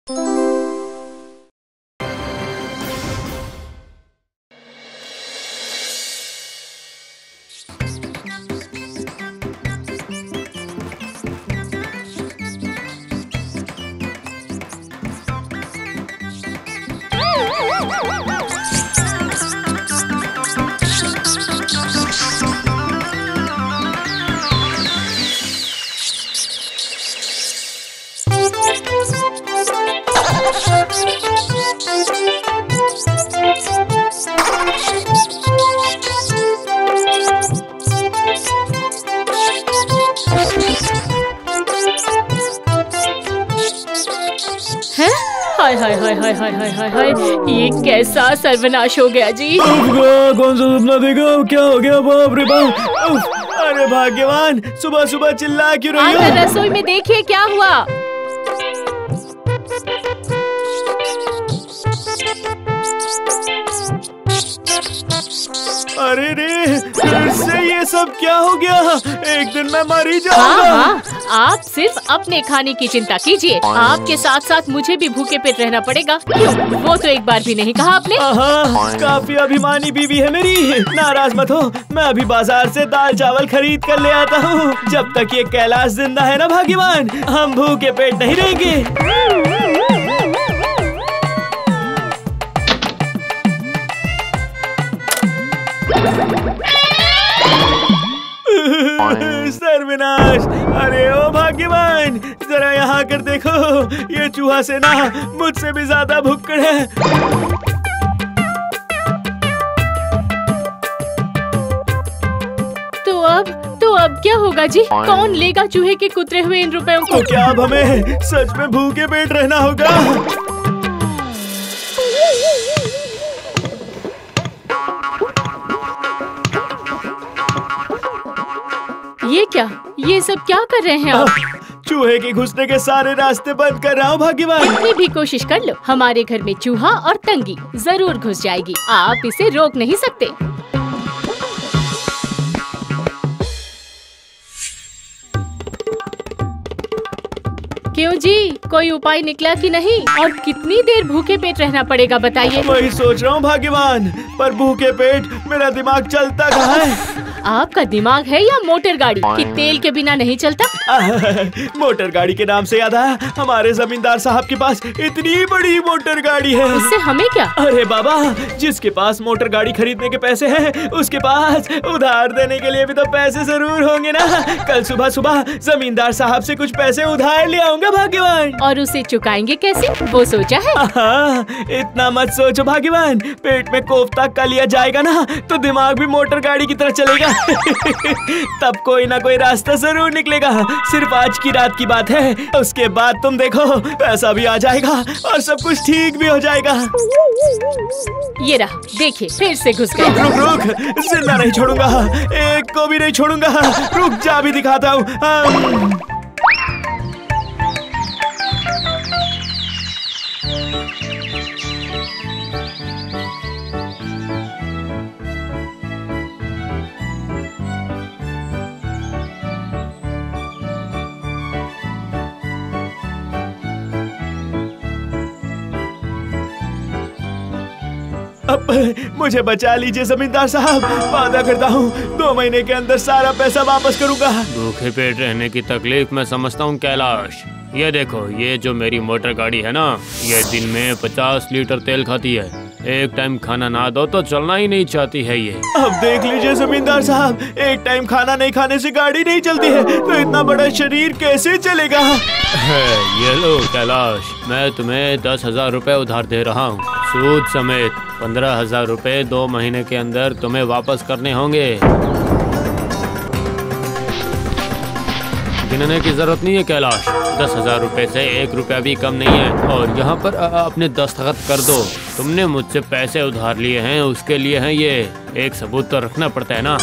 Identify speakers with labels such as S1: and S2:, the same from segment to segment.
S1: हाय हाय हाय हाय हाय हाय हाय हाय, ये कैसा सर्वनाश हो गया जी।
S2: कौन सा सपना देखा? क्या हो गया? बाप रे बाप! अरे भाग्यवान, सुबह सुबह चिल्ला क्यों रही हो?
S1: अंदर रसोई में देखिए क्या हुआ।
S2: अरे रे, फिर से ये सब क्या हो गया? एक दिन मैं मर ही जाऊंगा।
S1: हाँ, आप सिर्फ अपने खाने की चिंता कीजिए, आपके साथ साथ मुझे भी भूखे पेट रहना पड़ेगा। क्यों? वो तो एक बार भी नहीं कहा आपने।
S2: काफी अभिमानी बीवी है मेरी, नाराज मत हो। मैं अभी बाजार से दाल चावल खरीद कर ले आता हूँ। जब तक ये कैलाश जिंदा है ना भाग्यवान, हम भूखे पेट नहीं रहेंगे। सर्वनाश! अरे ओ भाग्यवान, जरा यहाँ कर देखो, ये चूहा सेना मुझसे भी ज्यादा भुक्कड़ है।
S1: तो अब क्या होगा जी? कौन लेगा चूहे के कुतरे हुए इन रुपयों को?
S2: तो क्या अब हमें सच में भूखे पेट रहना होगा?
S1: ये क्या? ये सब क्या कर रहे हैं आप?
S2: चूहे के घुसने के सारे रास्ते बंद कर रहा हूँ भाग्यवान।
S1: कितनी भी कोशिश कर लो, हमारे घर में चूहा और तंगी जरूर घुस जाएगी। आप इसे रोक नहीं सकते। क्यों जी, कोई उपाय निकला कि नहीं? और कितनी देर भूखे पेट रहना पड़ेगा बताइए?
S2: वही सोच रहा हूँ भाग्यवान, पर भूखे पेट मेरा दिमाग चलता कहाँ है?
S1: आपका दिमाग है या मोटर गाड़ी कि तेल के बिना नहीं चलता?
S2: मोटर गाड़ी के नाम से याद आया, हमारे जमींदार साहब के पास इतनी बड़ी मोटर गाड़ी है।
S1: उससे हमें क्या?
S2: अरे बाबा, जिसके पास मोटर गाड़ी खरीदने के पैसे हैं, उसके पास उधार देने के लिए भी तो पैसे जरूर होंगे ना। कल सुबह सुबह जमींदार साहब से कुछ पैसे उधार ले आऊंगा भाग्यवान।
S1: और उसे चुकाएंगे कैसे, वो सोचा है?
S2: इतना मत सोचो भाग्यवान, पेट में कोफ्ता का लिया जाएगा ना तो दिमाग भी मोटर गाड़ी की तरह चलेगा। तब कोई ना कोई रास्ता जरूर निकलेगा। सिर्फ आज की रात की बात है, उसके बाद तुम देखो पैसा भी आ जाएगा और सब कुछ ठीक भी हो जाएगा।
S1: ये रहा, देखिए फिर से घुस गए।
S2: रुक रुक रुक, जिंदा नहीं छोड़ूंगा, एक को भी नहीं छोड़ूंगा। रुक जा, भी दिखाता हूँ। अब मुझे बचा लीजिए जमींदार साहब, वादा करता हूँ 2 महीने के अंदर सारा पैसा वापस करूँगा।
S3: भूखे पेट रहने की तकलीफ मैं समझता हूँ कैलाश। ये देखो, ये जो मेरी मोटर गाड़ी है ना, ये दिन में 50 लीटर तेल खाती है। एक टाइम खाना ना दो तो चलना ही नहीं चाहती है ये।
S2: अब देख लीजिए जमींदार साहब, एक टाइम खाना नहीं खाने से गाड़ी नहीं चलती है, तो इतना बड़ा शरीर कैसे चलेगा?
S3: ये लो कैलाश, मैं तुम्हें 10,000 रुपए उधार दे रहा हूँ, सूद समेत। 15,000 रुपए 2 महीने के अंदर तुम्हें वापस करने होंगे। गिनने की जरूरत नहीं है कैलाश, 10,000 रुपए से 1 रुपया भी कम नहीं है। और यहाँ पर अपने दस्तखत कर दो। तुमने मुझसे पैसे उधार लिए हैं, उसके लिए हैं ये। एक सबूत तो रखना पड़ता है ना।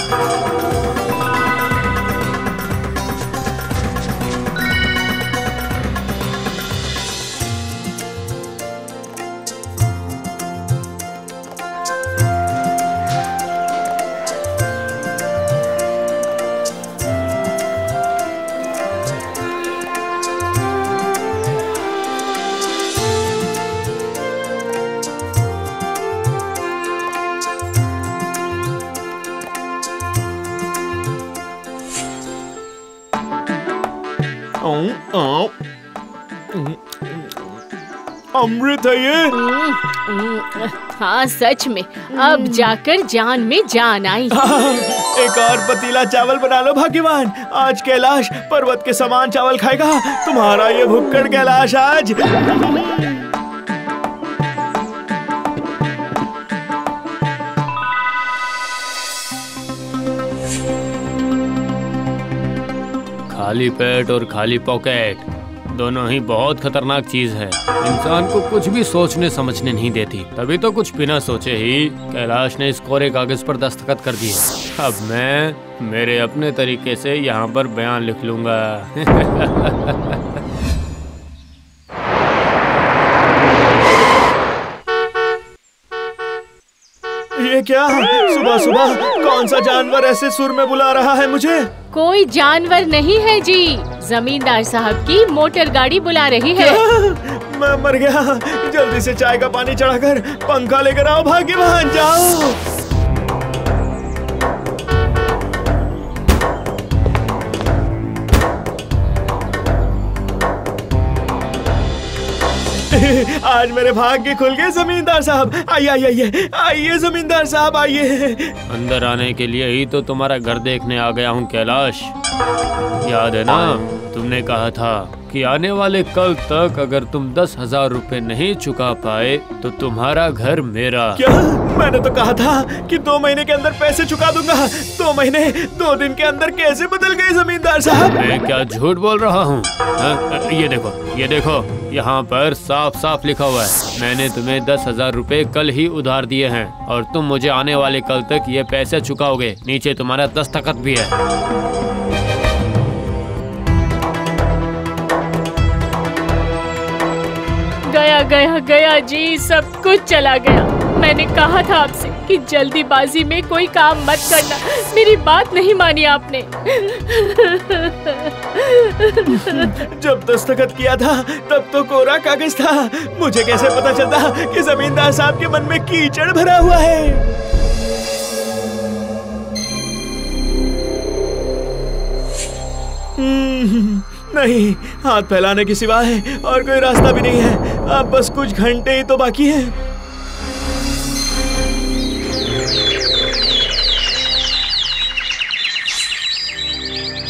S2: अमृत है ये।
S1: हाँ सच में, अब जाकर जान में जान आई।
S2: एक और पतीला चावल बना लो भाग्यवान। आज कैलाश पर्वत के समान चावल खाएगा। तुम्हारा ये भुक्कड़ कैलाश आज।
S3: खाली पेट और खाली पॉकेट दोनों ही बहुत खतरनाक चीज है। इंसान को कुछ भी सोचने समझने नहीं देती। तभी तो कुछ बिना सोचे ही कैलाश ने इस कोरे कागज पर दस्तखत कर दिए। अब मैं मेरे अपने तरीके से यहाँ पर बयान लिख लूंगा।
S2: ये क्या? सुबह सुबह कौन सा जानवर ऐसे सुर में बुला रहा है मुझे?
S1: कोई जानवर नहीं है जी, जमींदार साहब की मोटर गाड़ी बुला रही है।
S2: मैं मर गया। जल्दी से चाय का पानी चढ़ाकर पंखा लेकर आओ भाग्यवान, जाओ। आज मेरे भाग्य खुल गए जमींदार साहब। आइए आइए आइए आइए जमींदार साहब आइए।
S3: अंदर आने के लिए ही तो तुम्हारा घर देखने आ गया हूँ कैलाश। याद है ना, तुमने कहा था कि आने वाले कल तक अगर तुम 10,000 रुपए नहीं चुका पाए तो तुम्हारा घर मेरा।
S2: क्या? मैंने तो कहा था कि 2 महीने के अंदर पैसे चुका दूंगा। 2 महीने 2 दिन के अंदर कैसे बदल गए जमींदार साहब?
S3: मैं क्या झूठ बोल रहा हूँ? ये देखो यहाँ पर साफ साफ लिखा हुआ है। मैंने तुम्हें 10,000 रुपए कल ही उधार दिए हैं और तुम मुझे आने वाले कल तक ये पैसे चुकाओगे। नीचे तुम्हारा दस्तखत भी है।
S1: गया गया गया जी, सब कुछ चला गया। मैंने कहा था आपसे कि जल्दीबाजी में कोई काम मत करना। मेरी बात नहीं मानी आपने।
S2: जब दस्तखत किया था तब तो कोरा कागज था। मुझे कैसे पता चलता कि जमींदार साहब के मन में कीचड़ भरा हुआ है? नहीं, हाथ फैलाने के सिवा है और कोई रास्ता भी नहीं है। अब बस कुछ घंटे ही तो बाकी है।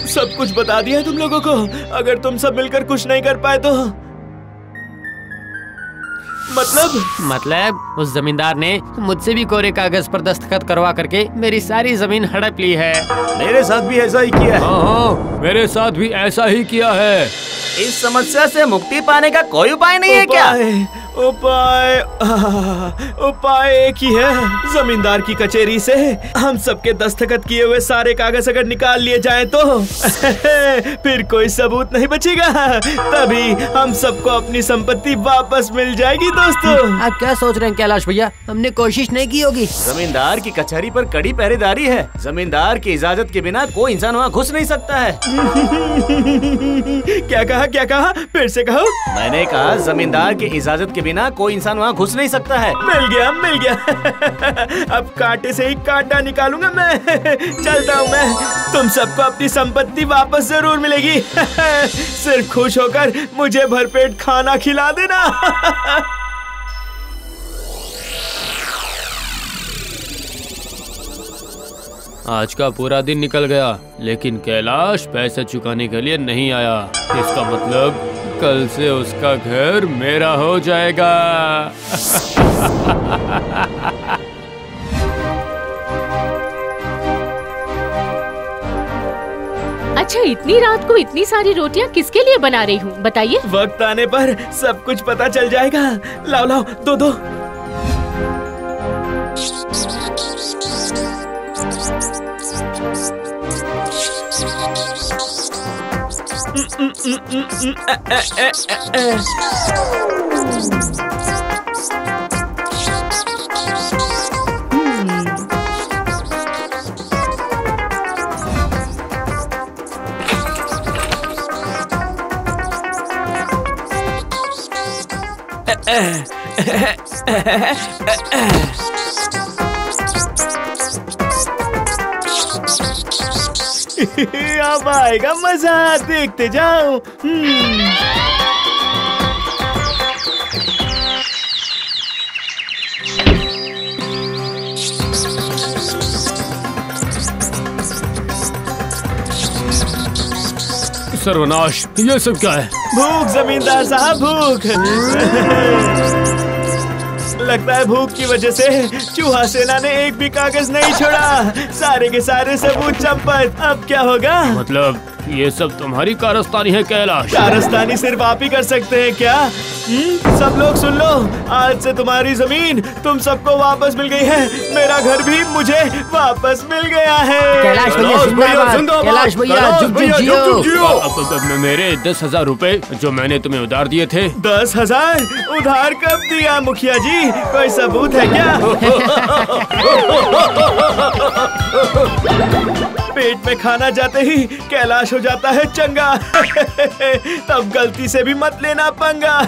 S2: सब कुछ बता दिया तुम लोगों को। अगर तुम सब मिलकर कुछ नहीं कर पाए तो
S3: मतलब उस जमींदार ने मुझसे भी कोरे कागज पर दस्तखत करवा करके मेरी सारी जमीन हड़प ली है।
S2: मेरे साथ भी ऐसा ही किया है।
S3: हाँ, मेरे साथ भी ऐसा ही किया है।
S4: इस समस्या से मुक्ति पाने का कोई उपाय नहीं है क्या?
S2: उपाय एक ही है। जमींदार की कचहरी से हम सबके दस्तखत किए हुए सारे कागज अगर निकाल लिए जाएं तो फिर कोई सबूत नहीं बचेगा। तभी हम सबको अपनी संपत्ति वापस मिल जाएगी। दोस्तों,
S5: आप क्या सोच रहे हैं कैलाश भैया? हमने कोशिश नहीं की होगी।
S4: जमींदार की कचहरी पर कड़ी पहरेदारी है। जमींदार की इजाजत के बिना कोई इंसान वहाँ घुस नहीं सकता है।
S2: क्या कहा? फिर से कहो।
S4: मैंने कहा जमींदार की इजाजत के बिना कोई इंसान वहाँ घुस नहीं सकता है।
S2: मिल गया। अब कांटे से ही कांटा निकालूंगा मैं। चलता हूँ मैं। तुम सबको अपनी संपत्ति वापस जरूर मिलेगी। सिर्फ खुश होकर मुझे भरपेट खाना खिला देना।
S3: आज का पूरा दिन निकल गया लेकिन कैलाश पैसे चुकाने के लिए नहीं आया। इसका मतलब कल से उसका घर मेरा हो जाएगा।
S1: अच्छा, इतनी रात को इतनी सारी रोटियां किसके लिए बना रही हूँ बताइए?
S2: वक्त आने पर सब कुछ पता चल जाएगा। लाओ दो। अब आएगा मजा, देखते जाओ।
S3: सर्वनाश, ये सब क्या है?
S2: भूख जमींदार साहब, भूख। लगता है भूख की वजह से चूहा सेना ने एक भी कागज नहीं छोड़ा। सारे के सारे सबूत चंपत। अब क्या होगा?
S3: मतलब ये सब तुम्हारी कारस्तानी है कैलाश?
S2: कारस्तानी सिर्फ आप ही कर सकते हैं क्या? सब लोग सुन लो, आज से तुम्हारी जमीन तुम सबको वापस मिल गई है। मेरा घर भी मुझे वापस मिल गया है।
S5: कैलाश भैया जिंदाबाद, कैलाश भैया जुग जुग जियो।
S3: मेरे 10,000 रुपए जो मैंने तुम्हें उधार दिए थे।
S2: 10,000 उधार कब दिया मुखिया जी? कोई सबूत है क्या? पेट में खाना जाते ही कैलाश हो जाता है चंगा। तब गलती से भी मत लेना पंगा।